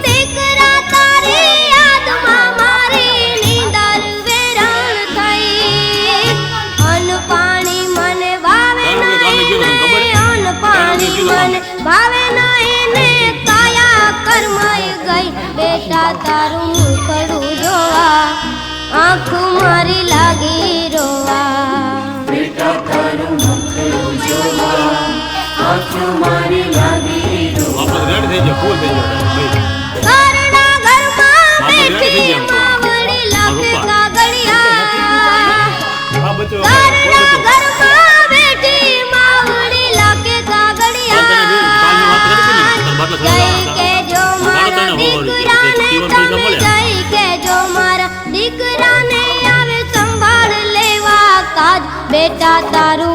દીકરા તારી યાદમાં મારી નીંદર વેરણ થઈ અન પાણી મને ભાવે નહીં અન પાણી મને ભાવે નહીં ને કાયા કર્મય ગઈ બેટા તારું મુખડું જોવા આંખ મારી લાગી રોવા બેટા તારું મુખડું જોવા આંખ મારી લાગી રોવા રેડી થઈ જાય ફૂલ થઈ જાય ઘરના ઘરમાં બેઠી માવડી લાગે કાગળિયા આ બચ્ચો ઘરના ઘરમાં બેઠી માવડી લાગે કાગળિયા જય કેજો મારા દીકરાને તમે જય કેજો મારા દીકરાને આવે સંભાળ લેવા કાજ બેટા તારું